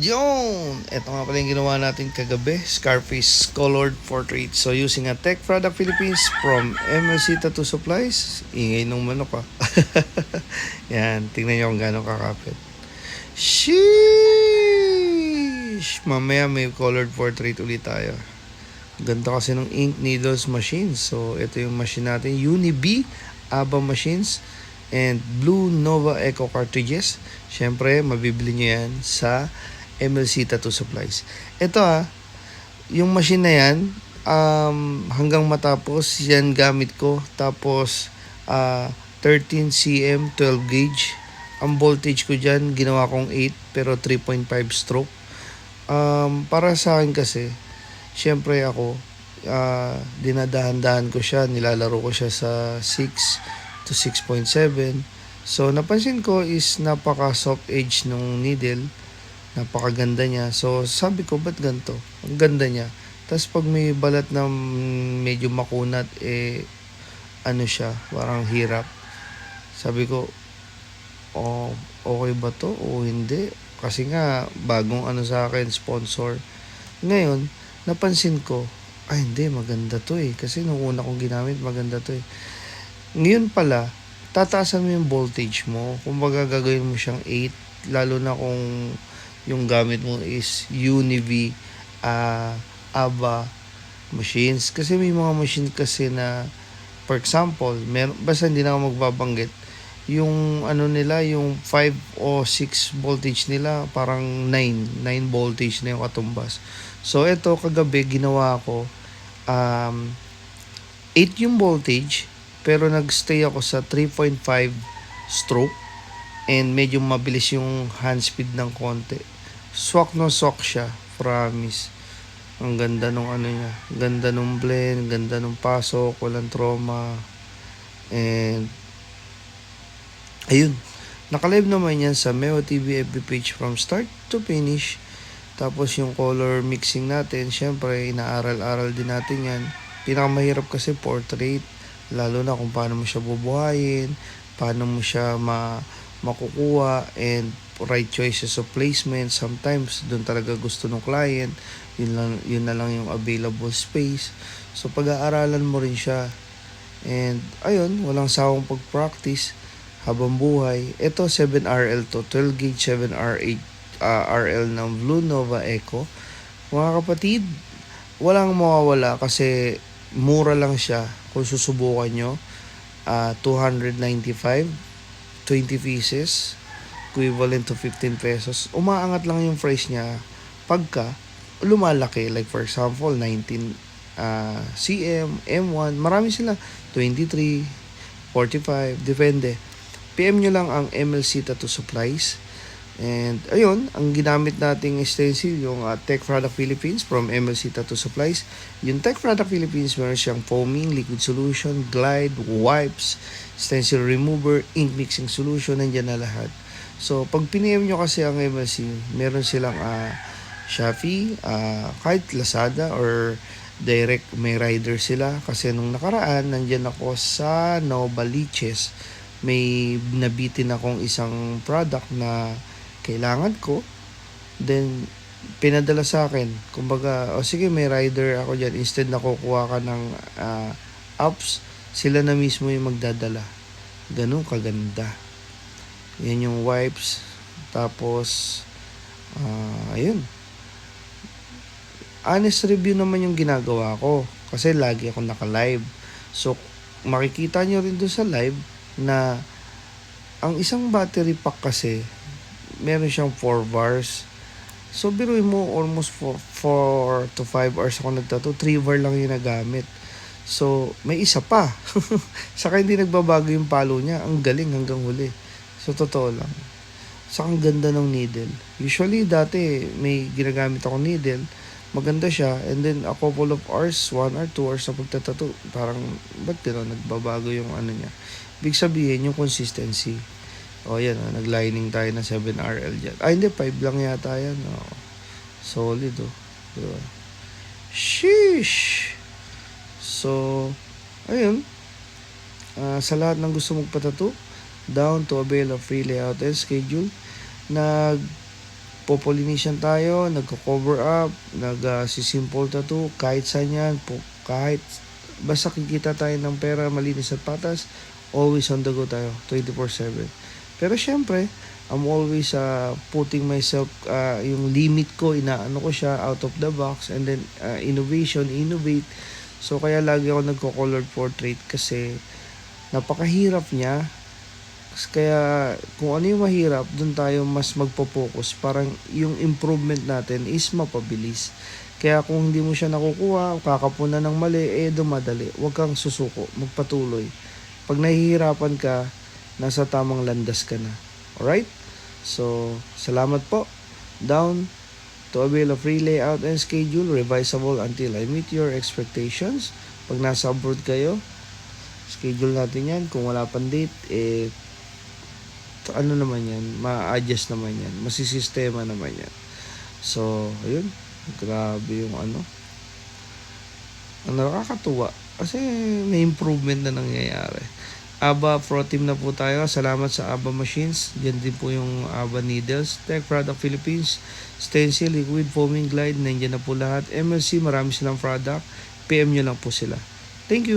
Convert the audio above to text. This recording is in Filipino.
Yun! Ito nga pala yung ginawa natin kagabi, Scarface Colored Portrait. So using a Tech Product Philippines from MLC Tattoo Supplies. Ingay nung manok Yan, tingnan nyo kung gano'ng kakapit. Sheesh! Mamaya may colored portrait ulit tayo. Ganda kasi ng ink needles machines. So ito yung machine natin, Uni-B ABA machines and Blue Nova Eco cartridges. Syempre, mabibili nyo yan sa MLC Tattoo Supplies. Ito yung machine na yan, hanggang matapos, yan gamit ko. Tapos, 13 cm, 12 gauge. Ang voltage ko dyan, ginawa kong 8, pero 3.5 stroke. Para sa akin kasi, syempre ako, dinadahan-dahan ko siya, nilalaro ko siya sa 6 to 6.7. So, napansin ko is napaka soft edge nung needle. Napakaganda niya. So, sabi ko, ba't ganito? Ang ganda niya. Tapos, pag may balat na medyo makunat, ano siya, parang hirap. Sabi ko, oh, okay ba to o hindi? Kasi nga, bagong ano sa akin, sponsor. Ngayon, napansin ko, ay hindi, maganda to Kasi nung una kong ginamit, maganda to Ngayon pala, tataasan mo yung voltage mo. Kumbaga, gagawin mo siyang 8, lalo na kung yung gamit mo is Uni-B ABA machines. Kasi may mga machine kasi na, for example, basta hindi na ako magbabanggit, yung ano nila, yung 5 o 6 voltage nila, parang 9 voltage na yung katumbas. So, ito, kagabi, ginawa ko, 8 yung voltage, pero nagstay ako sa 3.5 stroke, and medyo mabilis yung hand speed ng konti. Swak no swak siya, promise. Ang ganda nung ano niya, ganda nung blend, ganda nung pasok, walang trauma. And ayun, nakalive naman yan sa Meo TV FB page from start to finish. Tapos yung color mixing natin, syempre inaaral-aral din natin yan. Pinakamahirap kasi portrait, lalo na kung paano mo siya bubuhayin, paano mo siya makukuha, and right choices of placement. Sometimes doon talaga gusto ng client, yun na lang yung available space. So pag-aaralan mo rin siya, and ayun, walang sawang pag-practice habang buhay. Ito 7RL to, 12 gauge 7R8 RL ng Blue Nova Eco. Mga kapatid, walang mawawala kasi mura lang siya. Kung susubukan nyo, 295, 20 pieces, equivalent to 15 pesos. Umaangat lang yung price niya pagka lumalaki. Like for example, 19 cm, M1, marami sila. 23, 45, depende. PM nyo lang ang MLC Tattoo Supplies. And ayun, ang ginamit nating stencil, yung Tech Product Philippines from MLC Tattoo Supplies. Yung Tech Product Philippines, meron siyang foaming, liquid solution, glide, wipes, stencil remover, ink mixing solution, nandiyan na lahat. So, pag piniem nyo kasi ang MLC, meron silang Shopee, kahit Lazada or direct, may rider sila. Kasi nung nakaraan, nandyan ako sa Novaliches. May nabitin akong isang product na kailangan ko. Then, pinadala sa akin. Kumbaga, sige, may rider ako dyan. Instead na kukuha ka ng apps, sila na mismo yung magdadala. Ganun kaganda. Yan yung wipes. Tapos, ayun. Honest review naman yung ginagawa ko. Kasi lagi ako naka-live. So, makikita nyo rin doon sa live na ang isang battery pack kasi, meron siyang 4 bars. So, biruin mo, almost 4 to 5 hours ako nagtato. 3 bar lang yung nagamit. So, may isa pa. Saka hindi nagbabago yung palo niya. Ang galing hanggang huli. So, totoo lang. Saka ang ganda ng needle. Usually, dati, may ginagamit ako needle. Maganda siya. And then, a couple of hours, 1 or 2 hours na pagtatato. Parang, ba't gano'n? Nagbabago yung ano niya. Big sabihin, yung consistency. O, yan. Nag-lining tayo ng 7RL dyan. Hindi, 5 lang yata yan. Solid, Diba? Sheesh! So, ayun. Sa lahat ng gusto magpatato, down to avail of free layout and schedule. nagpo-pollination tayo, nagko-cover up, nag-simple tattoo, kahit saan yan, kahit basta kikita tayo ng pera, malinis at patas, always on the go tayo, 24/7. Pero syempre, I'm always putting myself, yung limit ko, inaano ko siya, out of the box, and then innovate. So kaya lagi ako nagko-colored portrait kasi napakahirap niya. Kaya kung ano yung mahirap, dun tayo mas magpo-focus. Parang yung improvement natin is mapabilis. Kaya kung hindi mo siya nakukuha, kakapunan ng mali, dumadali. Huwag kang susuko, magpatuloy. Pag nahihirapan ka, nasa tamang landas ka na. Alright? So, salamat po. Down to avail a free layout and schedule, revisable until I meet your expectations. Pag nasa abroad kayo, schedule natin yan. Kung wala pang date, ano naman yan, ma-adjust naman yan, masisistema naman yan. So, ayun, grabe yung ano, ang nakakatuwa kasi may improvement na nangyayari. ABBA Pro Team na po tayo. Salamat sa ABBA Machines. Diyan din po yung ABBA Needles. Tech Product Philippines. Stencil, Liquid, Foaming Glide. Nandiyan na po lahat. MLC, marami silang product. PM nyo lang po sila. Thank you.